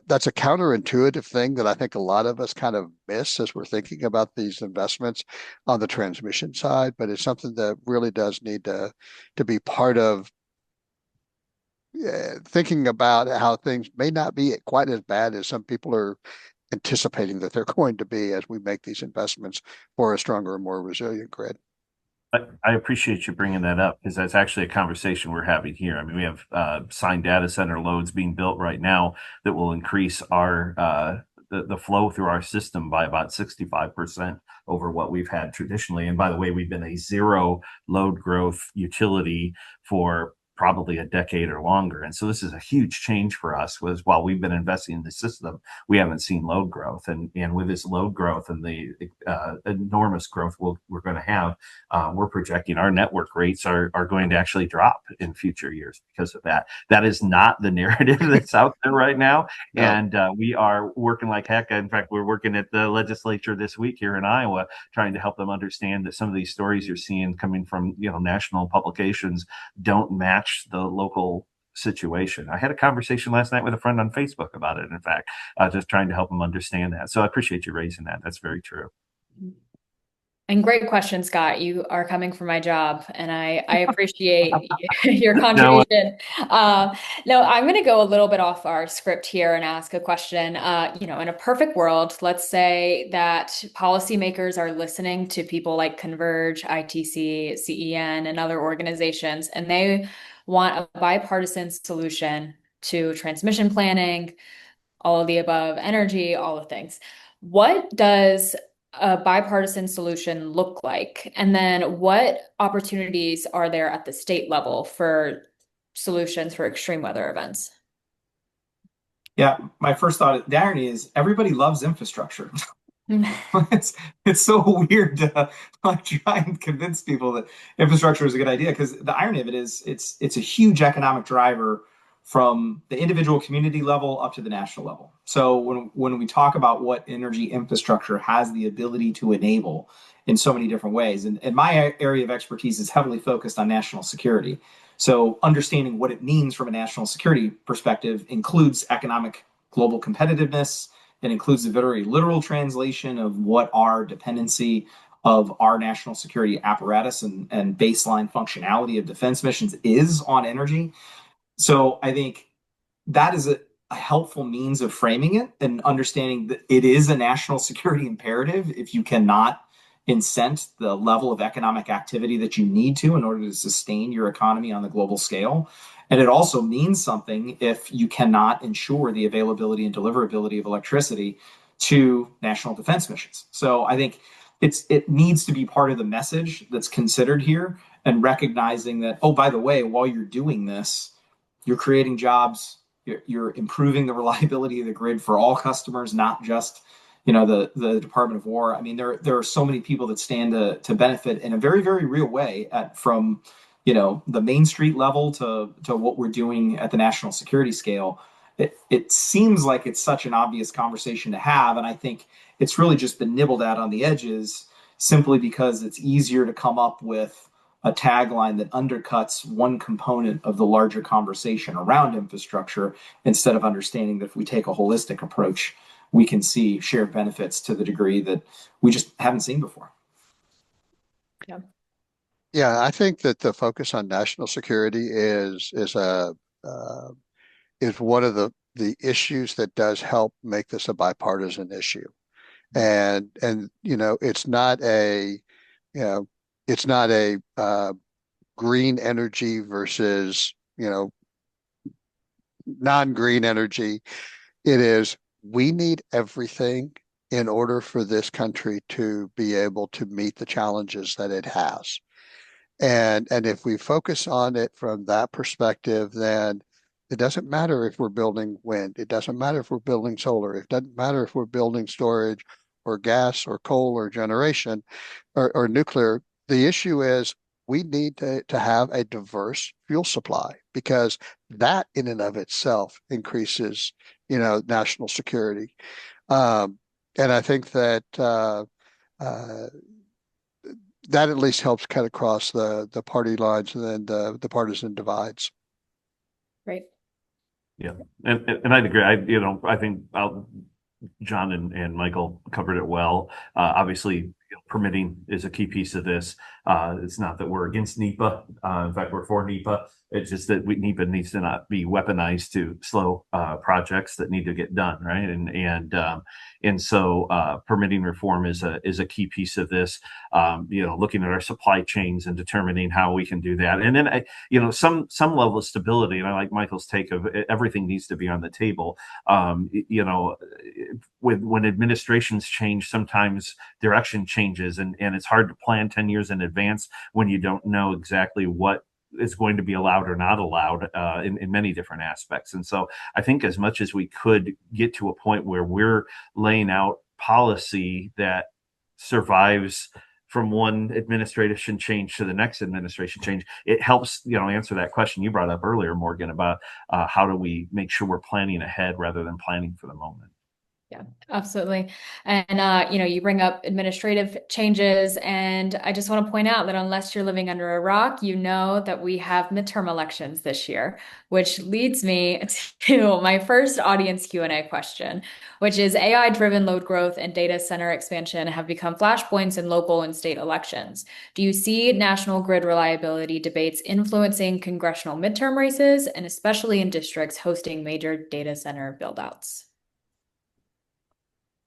That's a counterintuitive thing that I think a lot of us kind of miss as we're thinking about these investments on the transmission side, but it's something that really does need to be part of thinking about how things may not be quite as bad as some people are anticipating that they're going to be as we make these investments for a stronger and more resilient grid. I appreciate you bringing that up because that's actually a conversation we're having here. I mean, we have signed data center loads being built right now that will increase our the flow through our system by about 65% over what we've had traditionally. And by the way, we've been a zero load growth utility for probably a decade or longer. And so this is a huge change for us. Was while we've been investing in the system, we haven't seen load growth. And with this load growth and the enormous growth we're going to have, we're projecting our network rates are going to actually drop in future years because of that. That is not the narrative that's out there right now. No. And we are working like heck. In fact, we're working at the legislature this week here in Iowa, trying to help them understand that some of these stories you're seeing coming from national publications don't match the local situation. I had a conversation last night with a friend on Facebook about it. In fact, just trying to help them understand that. So I appreciate you raising that. That's very true. And great question, Scott. You are coming for my job, and I appreciate your contribution. No, I'm going to go a little bit off our script here and ask a question. In a perfect world, let's say that policymakers are listening to people like Converge, ITC, CEN, and other organizations, and they want a bipartisan solution to transmission planning, all of the above, energy, all the things. What does a bipartisan solution look like? And then what opportunities are there at the state level for solutions for extreme weather events? Yeah, my first thought, the irony is everybody loves infrastructure. it's so weird to try and convince people that infrastructure is a good idea, because the irony of it is it's a huge economic driver from the individual community level up to the national level. So when we talk about what energy infrastructure has the ability to enable in so many different ways, and my area of expertise is heavily focused on national security. So understanding what it means from a national security perspective includes economic global competitiveness. It includes the very literal translation of what our dependency of our national security apparatus and baseline functionality of defense missions is on energy. So I think that is a helpful means of framing it and understanding that it is a national security imperative if you cannot incent the level of economic activity that you need to in order to sustain your economy on the global scale. And it also means something if you cannot ensure the availability and deliverability of electricity to national defense missions. So I think it needs to be part of the message that's considered here, and recognizing that, oh, by the way, while you're doing this, you're creating jobs, you're improving the reliability of the grid for all customers, not just the Department of War. I mean, there are so many people that stand to benefit in a very, very real way from the Main Street level to what we're doing at the national security scale. It seems like it's such an obvious conversation to have, and I think it's really just been nibbled at on the edges simply because it's easier to come up with a tagline that undercuts one component of the larger conversation around infrastructure, instead of understanding that if we take a holistic approach, we can see shared benefits to the degree that we just haven't seen before. Yeah. Yeah, I think that the focus on national security is one of the issues that does help make this a bipartisan issue. And it's not a green energy versus non-green energy. It is, we need everything in order for this country to be able to meet the challenges that it has. And if we focus on it from that perspective, then it doesn't matter if we're building wind. It doesn't matter if we're building solar. It doesn't matter if we're building storage or gas or coal or generation or nuclear. The issue is we need to have a diverse fuel supply, because that in and of itself increases, national security. And I think that that at least helps cut across the party lines and then the partisan divides. Great. Yeah, and I'd agree. I think John and Michael covered it well. Obviously, Permitting is a key piece of this. It's not that we're against NEPA. In fact, we're for NEPA. It's just that NEPA needs to not be weaponized to slow projects that need to get done, right? And so permitting reform is a key piece of this. Looking at our supply chains and determining how we can do that, and then some level of stability. And I like Michael's take of everything needs to be on the table. When administrations change, sometimes direction changes, and it's hard to plan 10 years in advance when you don't know exactly what is going to be allowed or not allowed in many different aspects. And so I think as much as we could get to a point where we're laying out policy that survives from one administration change to the next administration change, it helps, answer that question you brought up earlier, Morgan, about how do we make sure we're planning ahead rather than planning for the moment. Yeah, absolutely. And, you bring up administrative changes, and I just want to point out that unless you're living under a rock, you know that we have midterm elections this year, which leads me to my first audience Q&A question, which is AI-driven load growth and data center expansion have become flashpoints in local and state elections. Do you see national grid reliability debates influencing congressional midterm races, and especially in districts hosting major data center buildouts?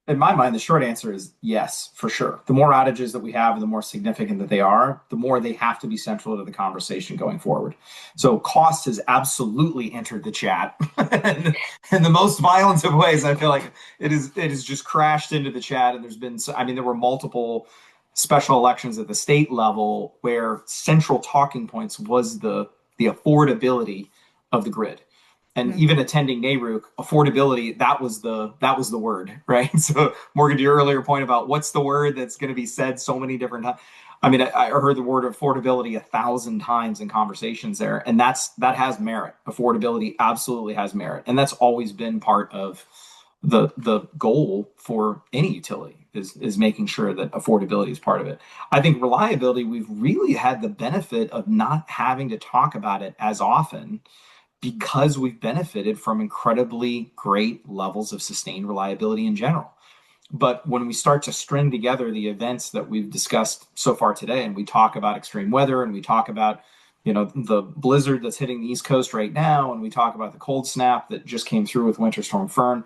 In my mind, the short answer is yes, for sure. The more outages that we have and the more significant that they are, the more they have to be central to the conversation going forward. So cost has absolutely entered the chat. And in the most violent of ways, I feel like it is just crashed into the chat. And there were multiple special elections at the state level where central talking points was the affordability of the grid. And even attending NARUC, affordability, that was the word, right? So Morgan, to your earlier point about what's the word that's going to be said so many different times. I mean, I heard the word affordability 1,000 times in conversations there, and that has merit. Affordability absolutely has merit. And that's always been part of the goal for any utility is making sure that affordability is part of it. I think reliability, we've really had the benefit of not having to talk about it as often, because we've benefited from incredibly great levels of sustained reliability in general. But when we start to string together the events that we've discussed so far today, and we talk about extreme weather, and we talk about the blizzard that's hitting the East Coast right now, and we talk about the cold snap that just came through with Winter Storm Fern,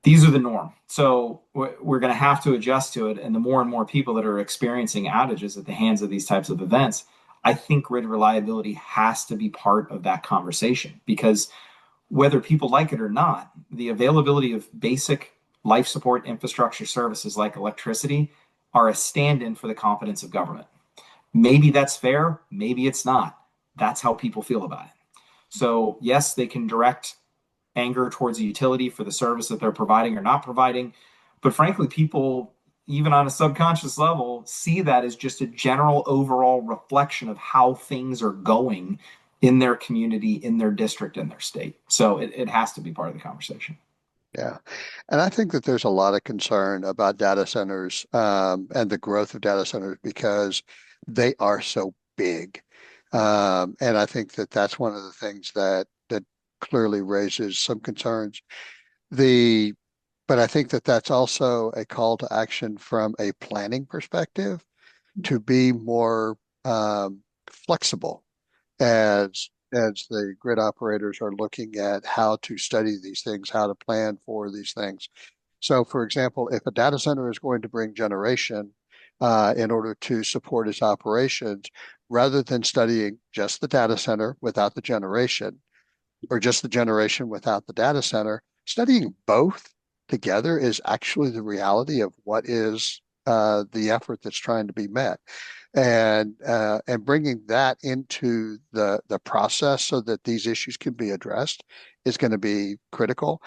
these are the norm. So we're going to have to adjust to it. And the more and more people that are experiencing outages at the hands of these types of events, I think grid reliability has to be part of that conversation, because whether people like it or not, the availability of basic life support infrastructure services like electricity are a stand-in for the competence of government. Maybe that's fair, maybe it's not. That's how people feel about it. So yes, they can direct anger towards a utility for the service that they're providing or not providing, but frankly, people, even on a subconscious level, see that as just a general overall reflection of how things are going in their community, in their district, in their state. So it has to be part of the conversation. Yeah. And I think that there's a lot of concern about data centers and the growth of data centers because they are so big. And I think that that's one of the things that clearly raises some concerns. But I think that that's also a call to action from a planning perspective to be more flexible as the grid operators are looking at how to study these things, how to plan for these things. So, for example, if a data center is going to bring generation in order to support its operations, rather than studying just the data center without the generation, or just the generation without the data center, studying both together is actually the reality of what is the effort that's trying to be met. And bringing that into the process so that these issues can be addressed is going to be critical.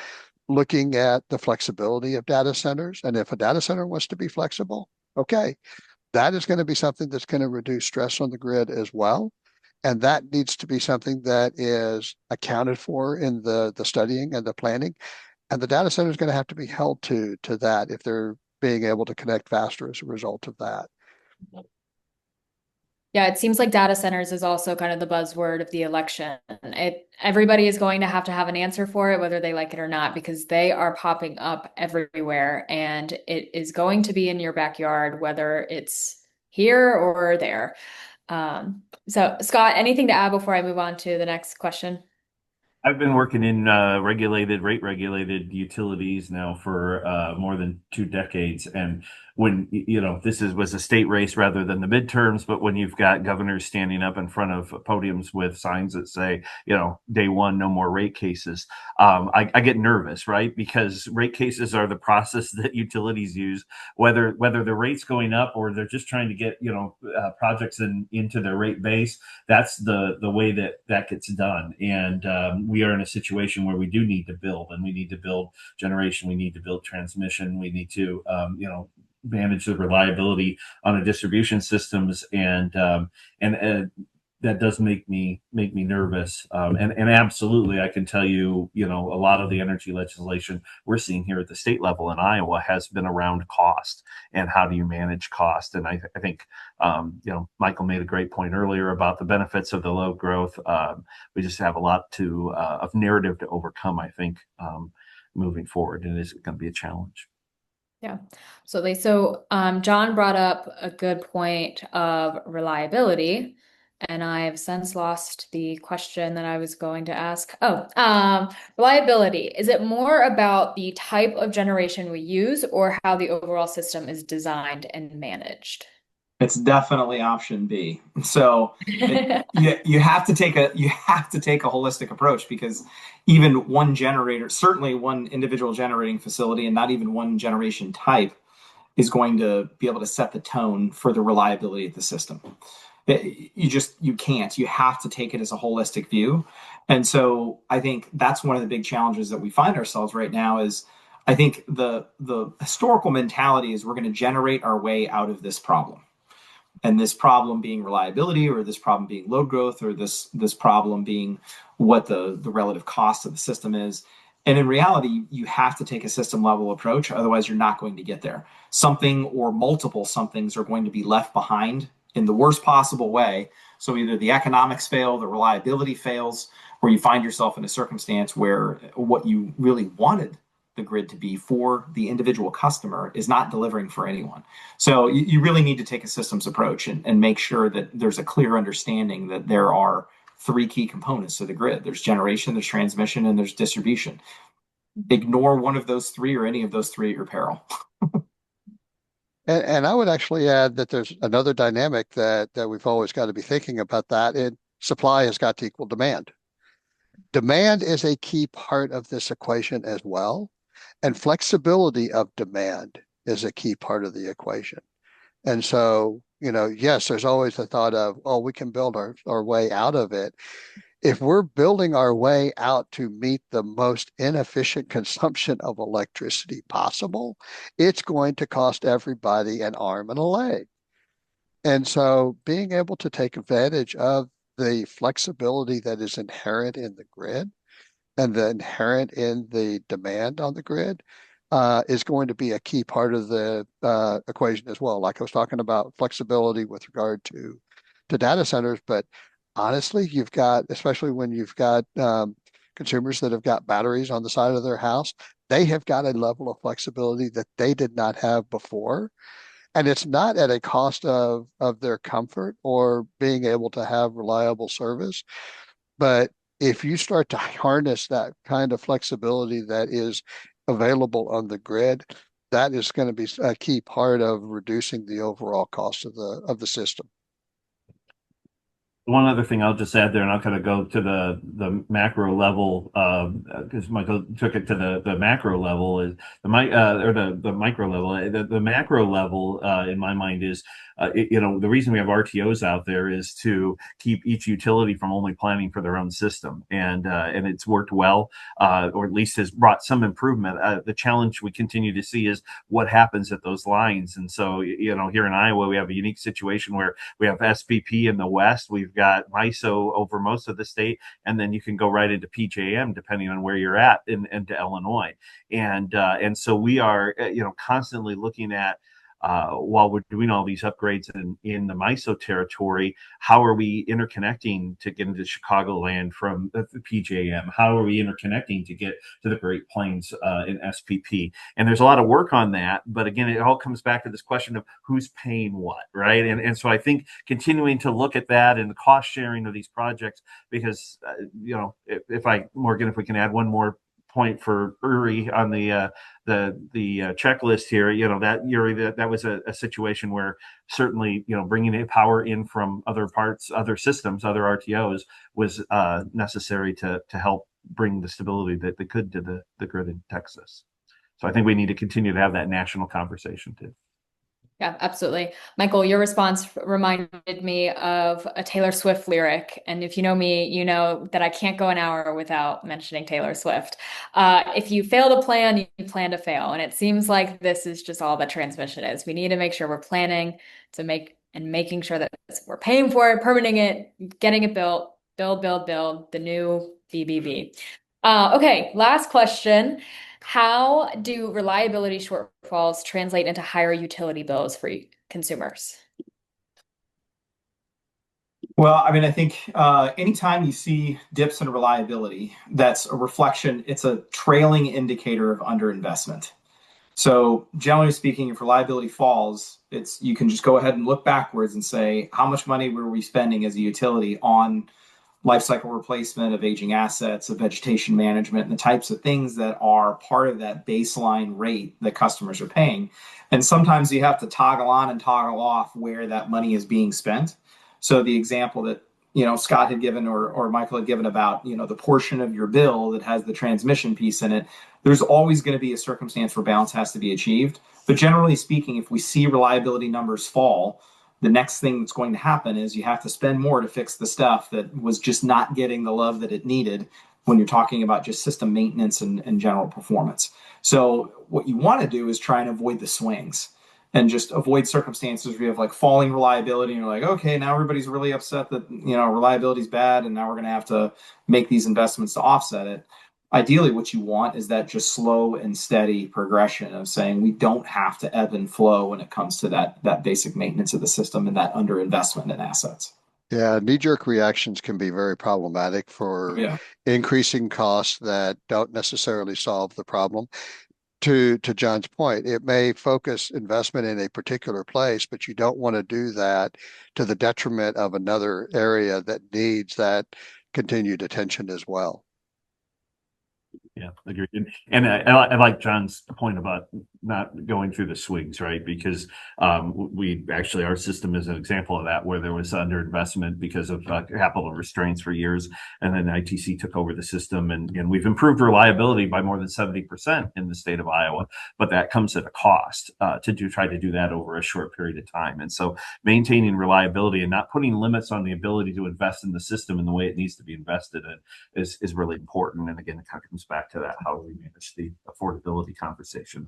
Looking at the flexibility of data centers, and if a data center wants to be flexible, okay, that is going to be something that's going to reduce stress on the grid as well. And that needs to be something that is accounted for in the studying and the planning. And the data center is going to have to be held to that if they're being able to connect faster as a result of that. Yeah, it seems like data centers is also kind of the buzzword of the election. Everybody is going to have an answer for it, whether they like it or not, because they are popping up everywhere, and it is going to be in your backyard, whether it's here or there. So Scott, anything to add before I move on to the next question? I've been working in rate regulated utilities now for more than 2 decades. And when, this was a state race rather than the midterms, but when you've got governors standing up in front of podiums with signs that say, day one, no more rate cases, I get nervous, right? Because rate cases are the process that utilities use, whether the rate's going up or they're just trying to get, projects into their rate base. That's the way that gets done. And we are in a situation where we do need to build, and we need to build generation, we need to build transmission, we need to manage the reliability on the distribution systems, and that does make me nervous. And absolutely, I can tell you, a lot of the energy legislation we're seeing here at the state level in Iowa has been around cost and how do you manage cost. And I think, Michael made a great point earlier about the benefits of the load growth. We just have a lot of narrative to overcome, I think, moving forward, and it's going to be a challenge. Yeah, absolutely. So, John brought up a good point of reliability, and I have since lost the question that I was going to ask. Oh, reliability. Is it more about the type of generation we use or how the overall system is designed and managed? It's definitely option B. So you have to take a holistic approach, because even one generator, certainly one individual generating facility, and not even one generation type, is going to be able to set the tone for the reliability of the system. You can't. You have to take it as a holistic view. And so I think that's one of the big challenges that we find ourselves right now is I think the historical mentality is we're going to generate our way out of this problem. And this problem being reliability, or this problem being load growth, or this problem being what the relative cost of the system is. And in reality, you have to take a system level approach. Otherwise, you're not going to get there. Something or multiple somethings are going to be left behind in the worst possible way. So either the economics fail, the reliability fails, or you find yourself in a circumstance where what you really wanted the grid to be for the individual customer is not delivering for anyone. So you really need to take a systems approach and make sure that there's a clear understanding that there are three key components to the grid. There's generation, there's transmission, and there's distribution. Ignore one of those three or any of those three at your peril. And I would actually add that there's another dynamic that we've always got to be thinking about, that supply has got to equal demand. Demand is a key part of this equation as well. And flexibility of demand is a key part of the equation. And so, yes, there's always the thought of, oh, we can build our way out of it. If we're building our way out to meet the most inefficient consumption of electricity possible, it's going to cost everybody an arm and a leg. And so being able to take advantage of the flexibility that is inherent in the grid and the inherent in the demand on the grid is going to be a key part of the equation as well. Like I was talking about flexibility with regard to data centers, but honestly, you've got, especially when you've got consumers that have got batteries on the side of their house, they have got a level of flexibility that they did not have before. And it's not at a cost of their comfort or being able to have reliable service. But if you start to harness that kind of flexibility that is available on the grid, that is going to be a key part of reducing the overall cost of the system. One other thing I'll just add there, and I'll kind of go to the macro level, because Michael took it to the macro level, is the micro level. The macro level, in my mind, is the reason we have RTOs out there is to keep each utility from only planning for their own system, and it's worked well, or at least has brought some improvement. The challenge we continue to see is what happens at those lines, and so here in Iowa we have a unique situation where we have SPP in the west, we've got MISO over most of the state, and then you can go right into PJM depending on where you're at into Illinois, and so we are constantly looking at while we're doing all these upgrades in the MISO territory, how are we interconnecting to get into Chicagoland from the PJM? How are we interconnecting to get to the Great Plains in SPP? And there's a lot of work on that. But again, it all comes back to this question of who's paying what, right? And so I think continuing to look at that and the cost sharing of these projects, because, Morgan, if we can add one more point for Uri on the checklist here, that Uri, that was a situation where certainly, bringing power in from other parts, other systems, other RTOs was necessary to help bring the stability that they could to the grid in Texas. So I think we need to continue to have that national conversation too. Yeah, absolutely. Michael, your response reminded me of a Taylor Swift lyric. And if you know me, you know that I can't go an hour without mentioning Taylor Swift. If you fail to plan, you plan to fail. And it seems like this is just all that transmission is. We need to make sure we're planning to making sure that we're paying for it, permitting it, getting it built, build, the new BBB. Okay, last question. How do reliability shortfalls translate into higher utility bills for consumers? Well, I mean, I think anytime you see dips in reliability, that's a reflection, it's a trailing indicator of underinvestment. So generally speaking, if reliability falls, you can just go ahead and look backwards and say, how much money were we spending as a utility on life cycle replacement of aging assets, of vegetation management, and the types of things that are part of that baseline rate that customers are paying. And sometimes you have to toggle on and toggle off where that money is being spent. So the example that Scott had given or Michael had given about the portion of your bill that has the transmission piece in it, there's always going to be a circumstance where balance has to be achieved. But generally speaking, if we see reliability numbers fall, the next thing that's going to happen is you have to spend more to fix the stuff that was just not getting the love that it needed when you're talking about just system maintenance and general performance. So what you want to do is try and avoid the swings and just avoid circumstances where you have like falling reliability and you're like, okay, now everybody's really upset that reliability is bad and now we're going to have to make these investments to offset it. Ideally, what you want is that just slow and steady progression of saying we don't have to ebb and flow when it comes to that basic maintenance of the system and that underinvestment in assets. Yeah, knee-jerk reactions can be very problematic for increasing costs that don't necessarily solve the problem. To John's point, it may focus investment in a particular place, but you don't want to do that to the detriment of another area that needs that continued attention as well. Yeah, agreed. And I like John's point about not going through the swings, right? Because our system is an example of that, where there was underinvestment because of capital restraints for years, and then ITC took over the system, and we've improved reliability by more than 70% in the state of Iowa, but that comes at a cost try to do that over a short period of time. And so maintaining reliability and not putting limits on the ability to invest in the system in the way it needs to be invested in is really important. And again, it kind of comes back to that, how we manage the affordability conversation.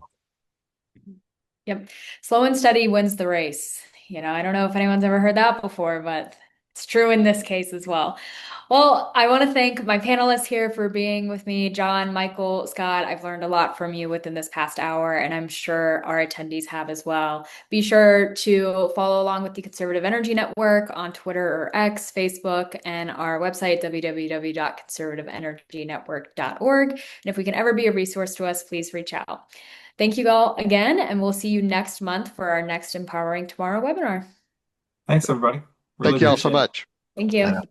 Yep. Slow and steady wins the race. I don't know if anyone's ever heard that before, but it's true in this case as well. Well, I want to thank my panelists here for being with me, John, Michael, Scott. I've learned a lot from you within this past hour, and I'm sure our attendees have as well. Be sure to follow along with the Conservative Energy Network on Twitter or X, Facebook, and our website, www.conservativeenergynetwork.org. And if we can ever be a resource to us, please reach out. Thank you all again, and we'll see you next month for our next Empowering Tomorrow webinar. Thanks, everybody. Thank you all so much. Thank you.